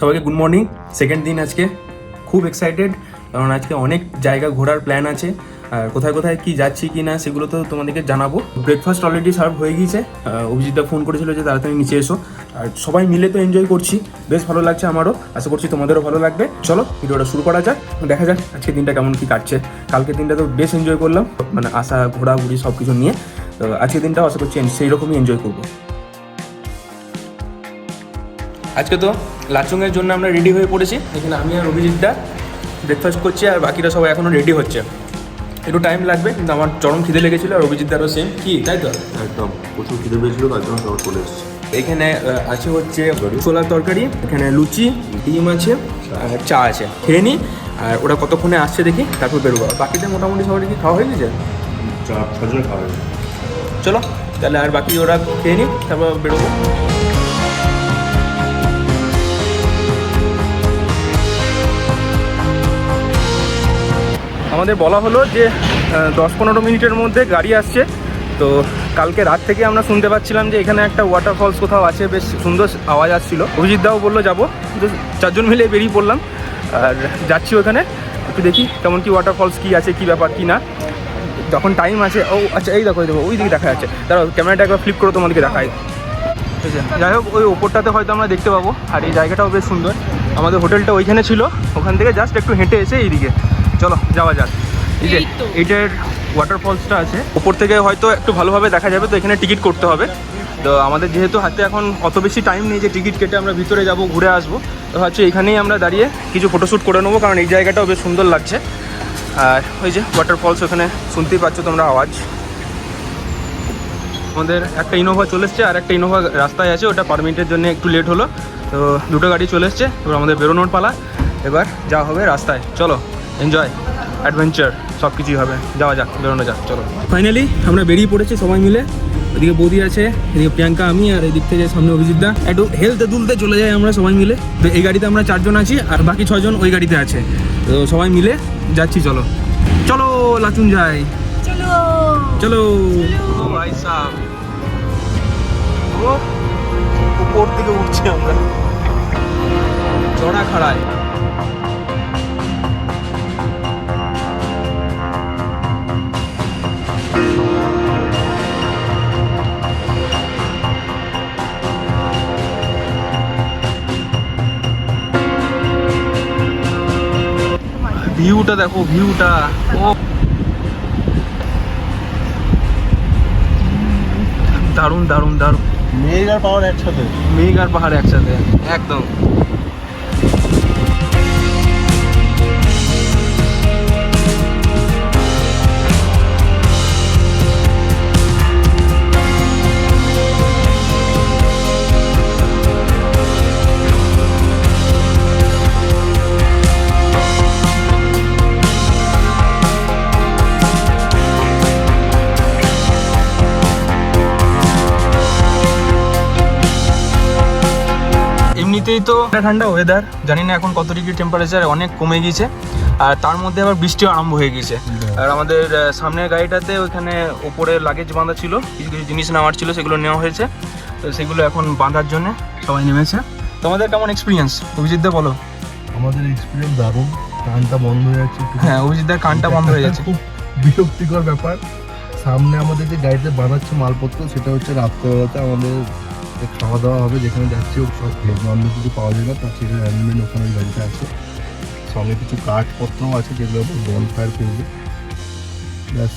সবাইকে good morning. Second দিন আজকে, খুব এক্সাইটেড কারণ আজকে অনেক জায়গা ঘোরার প্ল্যান আছে। আর কোথায় কোথায় কি যাচ্ছি কি না সেগুলো তো তোমাদেরকে জানাবো। ব্রেকফাস্ট অলরেডি সার্ভ হয়ে গিয়েছে। অভিজিৎদা ফোন করেছিল যে তাড়াতাড়ি নিচে এসো। আর সবাই মিলে তো এনজয় করছি, বেশ ভালো লাগছে আমারও, আশা করছি তোমাদেরও ভালো লাগবে। চলো ভিডিওটা শুরু করা যাক, দেখা যাক আজকে দিনটা কেমন কি কাটছে। কালকের দিনটা তো বেশ এনজয় করলাম, মানে আসা ঘোরাঘুরি সব কিছু নিয়ে। তো আজকের দিনটাও আশা করছি সেই রকমই এনজয় করবো। আজকে তো লাচুংয়ের জন্য আমরা রেডি হয়ে পড়েছি। এখানে আমি আর অভিজিৎদা ব্রেকফাস্ট করছি, আর বাকিরা সবাই এখনও রেডি হচ্ছে। একটু টাইম লাগবে, কিন্তু আমার চরম খিদে লেগেছিলো, আর অভিজিৎদারও সেম। কি তাই তো? একদম প্রচুর খিদে পেয়েছিল, তার জন্য সবাই চলে এসেছে। এখানে আছে হচ্ছে ছোলার তরকারি, এখানে লুচি, ডিম আছে, আর চা আছে। খেয়ে নিই, আর ওরা কতক্ষণে আসছে দেখি, তারপর বেরোবো। বাকিদের মোটামুটি সবাই কি খাওয়া হয়ে গেছে? চা খাজুরে খাওয়া হয়েছে। চলো তাহলে, আর বাকি ওরা খেয়ে নিই, তারপর বেরোবো। আমাদের বলা হলো যে 10-15 মিনিটের মধ্যে গাড়ি আসছে। তো কালকে রাত থেকে আমরা শুনতে পাচ্ছিলাম যে এখানে একটা ওয়াটারফলস কোথাও আছে, বেশ সুন্দর আওয়াজ আসছিল। অভিজিৎদাও বললো যাবো, তো 4 জন মিলে বেরিয়ে পড়লাম আর যাচ্ছি ওখানে। একটু দেখি কেমন কি ওয়াটারফলস, কী আছে, কী ব্যাপার কী না। যখন টাইম আছে, ও আচ্ছা এই দেখো ওই দিকে দেখা যাচ্ছে, তারা ক্যামেরাটা একবার ফ্লিপ করে তোমাদেরকে দেখায়। ঠিক আছে, যাই হোক ওই ওপরটাতে হয়তো আমরা দেখতে পাবো। আর এই জায়গাটাও বেশ সুন্দর। আমাদের হোটেলটা ওইখানে ছিল, ওখান থেকে জাস্ট একটু হেঁটে এসে এইদিকে চলো যাওয়া যাক। এই যে এইটার ওয়াটারফলসটা আছে, ওপর থেকে হয়তো একটু ভালোভাবে দেখা যাবে। তো এখানে টিকিট করতে হবে। তো আমাদের যেহেতু হাতে এখন অত বেশি টাইম নেই যে টিকিট কেটে আমরা ভিতরে যাব, ঘুরে আসবো, তো হচ্ছে এখানেই আমরা দাঁড়িয়ে কিছু ফটোশ্যুট করে নেবো, কারণ এই জায়গাটাও বেশ সুন্দর লাগছে। আর ওই যে ওয়াটারফলস, ওখানে শুনতেই পাচ্ছ তোমরা আওয়াজ। আমাদের একটা ইনোভা চলে এসছে, আর একটা ইনোভা রাস্তায় আছে, ওটা পারমিটের জন্য একটু লেট হলো। তো দুটো গাড়ি চলে এসছে, এবার আমাদের বেরোনোর পালা। এবার যা হবে রাস্তায়, চলো এনজয়, অ্যাডভেঞ্চার সব কিছুই হবে। যাওয়া যাক, বেরোনো যাক, চলো। ফাইনালি আমরা বেরিয়ে পড়েছি সবাই মিলে। এদিকে বৌদি আছে, এদিকে প্রিয়াঙ্কা, আমি, আর এদিক থেকে সামনে অভিজিৎদা। একটু হেলতে দুলতে চলে যাই আমরা সবাই মিলে। তো এই গাড়িতে আমরা 4 জন আছি, আর বাকি 6 জন ওই গাড়িতে আছে। তো সবাই মিলে যাচ্ছি, চলো চলো লাচুং যাই, চলো চলো। ভাই সাহেব, উপর দিকে উঠছি আমরা চড়া খাড়ায়। ভিউটা দেখো, ভিউটা, ও দারুণ দারুণ দারুণ। মেঘ আর পাহাড় একসাথে, মেঘ আর পাহাড় একসাথে, একদম। এমনিতেই তো ঠান্ডা ওয়েদার, জানি না এখন কত ডিগ্রি টেম্পারেচার, অনেক কমে গিয়েছে। আর তার মধ্যে আবার বৃষ্টিও আরম্ভ হয়ে গিয়েছে। আর আমাদের সামনের গাড়িটাতে ওইখানে ওপরে লাগেজ বাঁধা ছিল, কিছু কিছু জিনিস নেওয়ার ছিল, সেগুলো নেওয়া হয়েছে। তো সেগুলো এখন বাঁধার জন্য সবাই নেমেছে। তোমাদের কেমন এক্সপিরিয়েন্স অভিজিৎদা বলো? আমাদের এক্সপিরিয়েন্স দারুণ। কানটা বন্ধ হয়ে যাচ্ছে। হ্যাঁ, অভিজিৎদার কানটা বন্ধ হয়ে যাচ্ছে, খুব বিরক্তিকর ব্যাপার। সামনে আমাদের যে গাড়িতে বানাচ্ছে মালপত্র, সেটা হচ্ছে রাত্রেবেলাতে আমাদের খাওয়া দাওয়া হবে, যেখানে যাচ্ছি সব ভেজ ননভেজ কিছু পাওয়া যায় না, তো সেটা অ্যারেঞ্জমেন্ট ওখানে ওই গাড়িতে আছে। সঙ্গে কিছু কাঠপত্রও আছে, যেগুলো বন ফায়ার করবে। ব্যাস,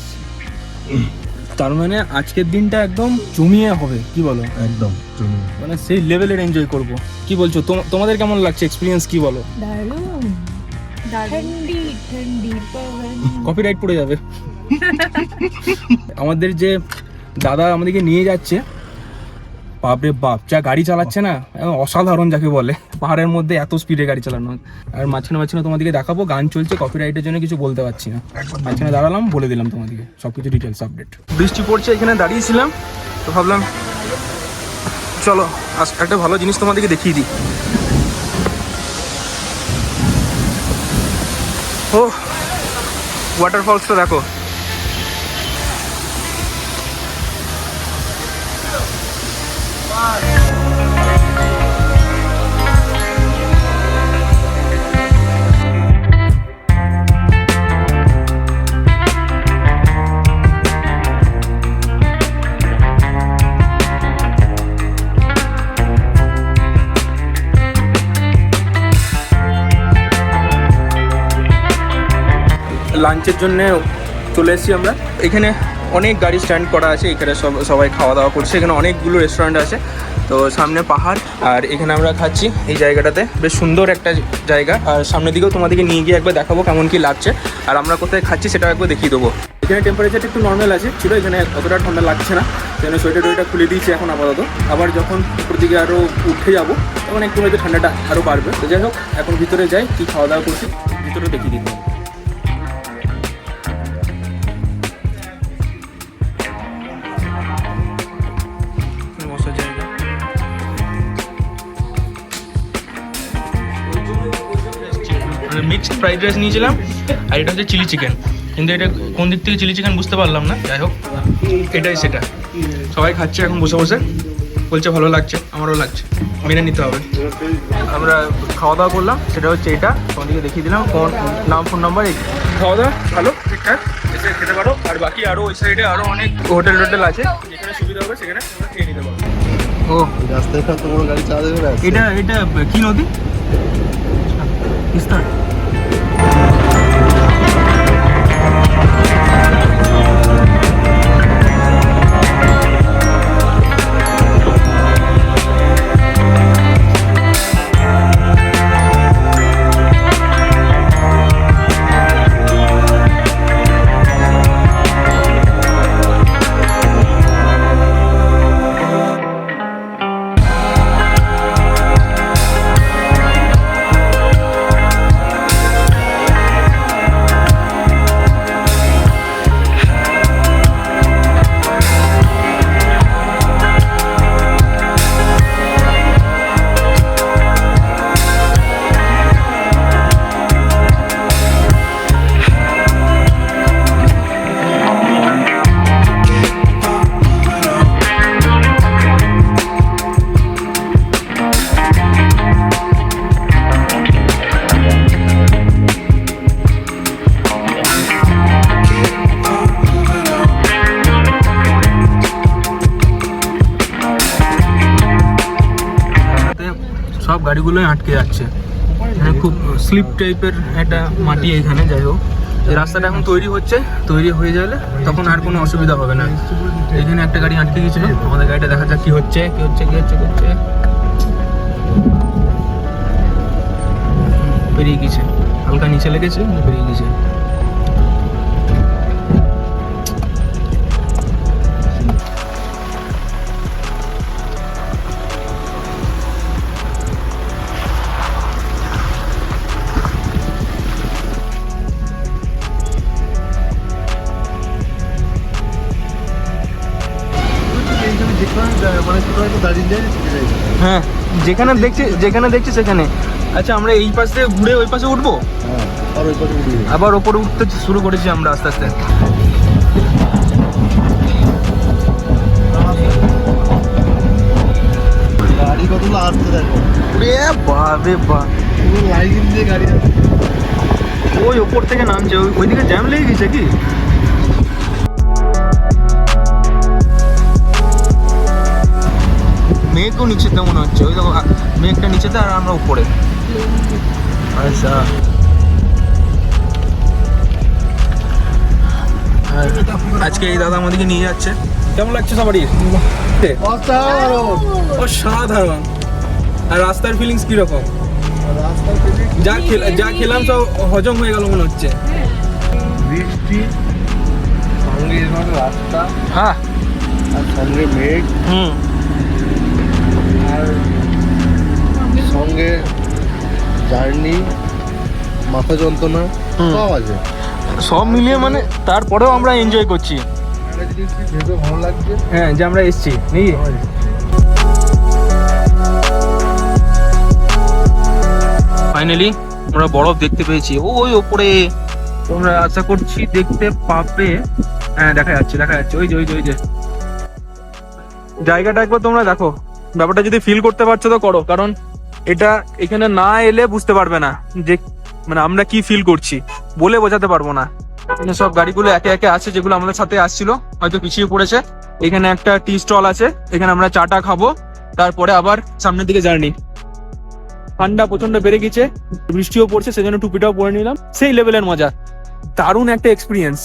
তার মানে আজকের দিনটা একদম জমিয়ে হবে, কি বলো? একদম জমিয়ে, মানে সেই লেভেলের এনজয় করব। কি বলছো, তোমাদের কেমন লাগছে এক্সপিরিয়েন্স, কি বলো? দারুণ, ঠান্ডি ঠান্ডি পবন। কপিরাইট পড়ে যাবে। আমাদের যে দাদা আমাদেরকে নিয়ে যাচ্ছে, বাপরে বাপ, যা গাড়ি চালাচ্ছে না, অসাধারণ যাকে বলে। পাহাড়ের মধ্যে এত স্পিডে গাড়ি চালানো। আর মাঝখানে মাঝখানে তোমাদেরকে দেখাবো, গান চলছে, কপিরাইটের জন্য কিছু বলতে পারছি না। মাঝখানে দাঁড়ালাম, বলে দিলাম তোমাদেরকে সবকিছু ডিটেলস আপডেট। বৃষ্টি পড়ছে, এখানে দাঁড়িয়েছিলাম, তো ভাবলাম চলো একটা ভালো জিনিস তোমাদেরকে দেখিয়ে দিই। ও ওয়াটারফলসটা দেখো, লাঞ্চের জন্য চলে এসেছি আমরা। এখানে অনেক গাড়ি স্ট্যান্ড করা আছে, এখানে সবাই খাওয়া দাওয়া করছে। এখানে অনেকগুলো রেস্টুরেন্ট আছে, তো সামনে পাহাড় আর এখানে আমরা খাচ্ছি এই জায়গাটাতে। বেশ সুন্দর একটা জায়গা, আর সামনের দিকেও তোমাদেরকে নিয়ে গিয়ে একবার দেখাবো কেমন কি লাগছে আর আমরা কোথায় খাচ্ছি সেটাও একবার দেখিয়ে দেবো। এখানে টেম্পারেচারটা একটু নর্মাল আছে, ছিল এখানে অতটা ঠান্ডা লাগছে না, সেখানে সোয়েটার খুলে দিয়েছি এখন আপাতত। আবার যখন উপর দিকে আরও উঠে যাবো তখন একটু হয়তো ঠান্ডাটা আরও বাড়বে। তো যাই হোক, এখন ভিতরে যাই, কী খাওয়া দাওয়া করছি ভিতরে দেখিয়ে দিতে হবে। মিক্সড ফ্রাইড রাইস নিয়েছিলাম আর এটা হচ্ছে চিলি চিকেন, কিন্তু এটা কোন দিক থেকে চিলি চিকেন বুঝতে পারলাম না। যাই হোক, এটাই সেটা। সবাই খাচ্ছে এখন বসে বসে, বলছে ভালো লাগছে, আমারও লাগছে, মেনে নিতে হবে। আমরা খাওয়া দাওয়া করলাম, সেটা হচ্ছে এটা, তোমাদেরকে দেখিয়ে দিলাম কোন নাম, ফোন নাম্বার। এই খাওয়া দাওয়া ভালো, ঠিকঠাক, এসে খেতে পারো। আর বাকি আরও ওই সাইডে আরও অনেক হোটেল আছে, যেখানে সুবিধা হবে সেখানে তোমরা খেয়ে নিতে পারো। ও রাস্তায় তো কোনো গাড়ি চালাতে হবে না। এটা কি নদী? তিস্তা। সব গাড়িগুলোই আটকে যাচ্ছে, মানে খুব স্লিপ টাইপের একটা মাটি এখানে। যাই হোক, এই রাস্তাটা এখন তৈরি হয়ে গেলে তখন আর কোনো অসুবিধা হবে না। এখানে একটা গাড়ি আটকে গিয়েছিল, আমাদের গাড়িটা দেখা যাক কি হচ্ছে। বেরিয়ে গেছে, হালকা নিচে লেগেছে, বেরিয়ে গেছে। হ্যাঁ, যেখানে দেখছি সেখানে। আচ্ছা, আমরা এই পাশ থেকে ঘুরে ওই পাশে উঠবো, আবার ওপরে উঠতে শুরু করেছি আমরা আস্তে আস্তে। গাড়ি কতগুলো আসতে দেখো, লাইন দিয়ে গাড়ি ওই ওপর থেকে নামছে, ওইদিকে জ্যাম লেগে গেছে কি? মেঘও নিচেতে মনে হচ্ছে, ওই দেখো মেঘটা নিচেতে আর আমরা উপরে। আচ্ছা, আজকে এই দাদা আমাদেরকে নিয়ে যাচ্ছে। কেমন লাগছে সবারই? অসাধারণ। আর রাস্তার ফিলিংস কিরকম? যা খেলাম সব হজম হয়ে গেল মনে হচ্ছে। বৃষ্টি সঙ্গে রাস্তা, হ্যাঁ, আর সঙ্গে মেঘ, আর সঙ্গে জার্নি, মাথা যন্ত্রণা সব আছে, সব মিলিয়ে মানে তারপরেও আমরা এনজয় করছি। ভেবে ভালো লাগছে, হ্যাঁ, যে আমরা এসছি নাকি। ফাইনালি আমরা বরফ দেখতে পেয়েছি ওই ওপরে, তোমরা আশা করছি দেখতে পাবে। হ্যাঁ, দেখা যাচ্ছে ওই যে জায়গাটা একবার তোমরা দেখো। ব্যাপারটা যদি ফিল করতে পারছো তো করো, কারণ এটা এখানে না এলে বুঝতে পারবে না যে মানে আমরা কি ফিল করছি, বলে বোঝাতে পারবো না। এখানে সব গাড়িগুলো একে একে আছে, যেগুলো আমাদের সাথে আসছিল, হয়তো পিছিয়ে পড়েছে। এখানে একটা টি স্টল আছে, এখানে আমরা চাটা খাবো, তারপরে আবার সামনের দিকে জার্নি। ঠান্ডা প্রচন্ড বেড়ে গেছে, বৃষ্টিও পড়ছে, সেজন্য টুপিটাও পরে নিলাম। সেই লেভেলের মজা। দারুণ একটা এক্সপিরিয়েন্স।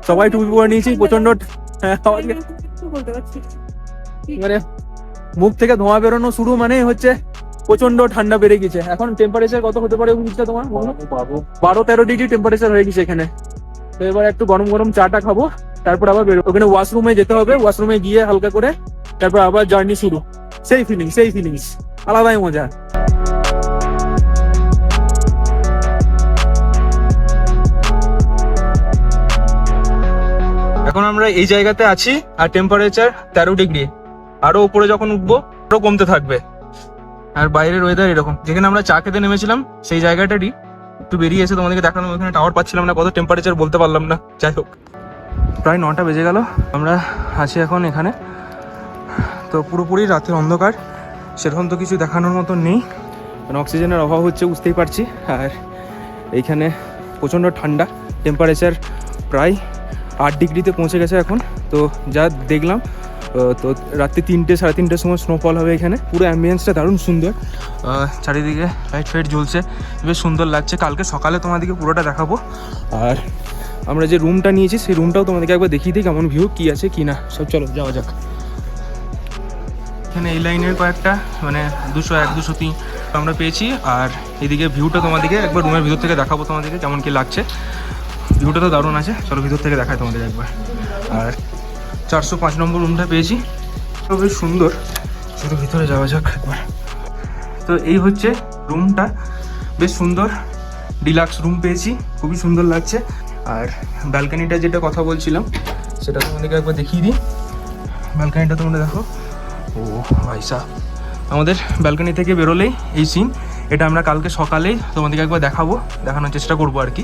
সবাই টুপি পরে নিয়েছি, প্রচন্ড বলতে পারছি না। মানে মুখ থেকে ধোঁয়া বেরোনো শুরু মানে হচ্ছে প্রচন্ড ঠান্ডা বেড়ে গেছে। এখন টেম্পারেচার কত হতে পারে বুঝতে তোমার? 12-13 ডিগ্রি টেম্পারেচার হয়ে গেছে এখানে। তো এবার একটু গরম গরম চাটা খাবো, তারপর আবার বেরোবো। ওখানে ওয়াশরুমে যেতে হবে, ওয়াশরুমে গিয়ে হালকা করে তারপর আবার জার্নি শুরু। সেই ফিলিংস আলাদাই মজা। এখন আমরা এই জায়গাতে আছি আর টেম্পারেচার 13 ডিগ্রি। আরো উপরে যখন উঠবো আরো কমতে থাকবে। আর বাইরের ওয়েদার এরকম। যেখানে আমরা চা খেতে নেমেছিলাম সেই জায়গাটারই একটু বেরিয়ে এসে তোমাদেরকে দেখানো। ওখানে টাওয়ার পাচ্ছিলাম না, কত টেম্পারেচার বলতে পারলাম না। যাই হোক, প্রায় 9টা বেজে গেল। আমরা আছি এখন এখানে। তো পুরোপুরি রাতের অন্ধকার, সেরকম তো কিছু দেখানোর মতো নেই, কারণ অক্সিজেনের অভাব হচ্ছে বুঝতেই পারছি। আর এইখানে প্রচণ্ড ঠান্ডা, টেম্পারেচার প্রায় 8 ডিগ্রিতে পৌঁছে গেছে এখন। তো যা দেখলাম, তো রাত্রি 3-3:30 সময় স্নোফল হবে এখানে। পুরো অ্যাম্বিয়েন্সটা দারুণ সুন্দর, চারিদিকে লাইট ফাইট জ্বলছে, বেশ সুন্দর লাগছে। কালকে সকালে তোমাদেরকে পুরোটা দেখাবো। আর আমরা যে রুমটা নিয়েছি সেই রুমটাও তোমাদেরকে একবার দেখিয়ে দিই কেমন ভিউ, কী আছে কি না সব। চলো যাওয়া যাক। এখানে এই লাইনের কয়েকটা মানে 201, 203 আমরা পেয়েছি। আর এদিকে ভিউটা তোমাদেরকে একবার রুমের ভিতর থেকে দেখাবো তোমাদেরকে কেমন কি লাগছে। ভিউটা তো দারুণ আছে, চলো ভিতর থেকে দেখায় তোমাদের একবার। আর 405 নম্বর রুমটা পেয়েছি, তো বেশ সুন্দর। চলো ভিতরে যাওয়া যাক একবার। তো এই হচ্ছে রুমটা, বেশ সুন্দর ডিলাক্স রুম পেয়েছি, খুবই সুন্দর লাগছে। আর ব্যালকানিটা যেটা কথা বলছিলাম সেটা তোমাদেরকে একবার দেখিয়ে দিই। ব্যালকানিটা তোমরা দেখো, ও ভাইসা, আমাদের ব্যালকানি থেকে বেরোলেই এই সিন। এটা আমরা কালকে সকালেই তোমাদেরকে একবার দেখানোর চেষ্টা করবো আর কি।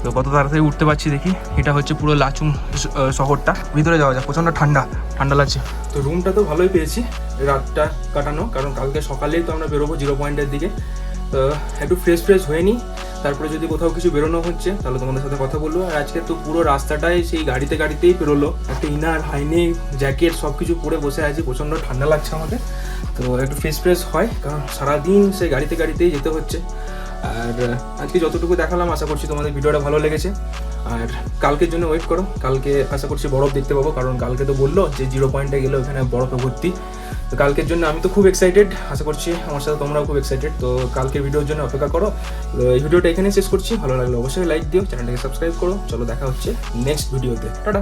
তো কত তাড়াতাড়ি উঠতে পারছি দেখি। এটা হচ্ছে পুরো লাচুং শহরটা। ভিতরে যাওয়া যায়, প্রচণ্ড ঠান্ডা লাগছে। তো রুমটা তো ভালোই পেয়েছি রাতটা কাটানো, কারণ কালকে সকালেই তো আমরা বেরোবো 0 পয়েন্টের দিকে। তো একটু ফ্রেশ হয়ে নিই, তারপরে যদি কোথাও কিছু বেরোনো হচ্ছে তাহলে তোমাদের সাথে কথা বলবো। আর আজকে তো পুরো রাস্তাটাই সেই গাড়িতেই বেরোলো। একটা ইনার, হাইনে, জ্যাকেট সব কিছু পরে বসে আছি, প্রচণ্ড ঠান্ডা লাগছে আমাদের। তো একটু ফ্রেশ হয়, কারণ সারাদিন সেই গাড়িতেই যেতে হচ্ছে। আর আজকে যতটুকু দেখালাম আশা করছি তোমাদের ভিডিওটা ভালো লেগেছে। আর কালকের জন্য ওয়েট করো, কালকে আশা করছি বরফ দেখতে পাবো, কারণ কালকে তো বললো যে 0 পয়েন্টে গেলে ওখানে বরফে ভর্তি। তো কালকের জন্য আমি তো খুব এক্সাইটেড, আশা করছি আমার সাথে তোমরাও খুব এক্সাইটেড। তো কালকের ভিডিওর জন্য অপেক্ষা করো। তো এই ভিডিওটা এখানে শেষ করছি। ভালো লাগলে অবশ্যই লাইক দিও, চ্যানেলটাকে সাবস্ক্রাইব করো। চলো দেখা হচ্ছে নেক্সট ভিডিওতে। টাটা।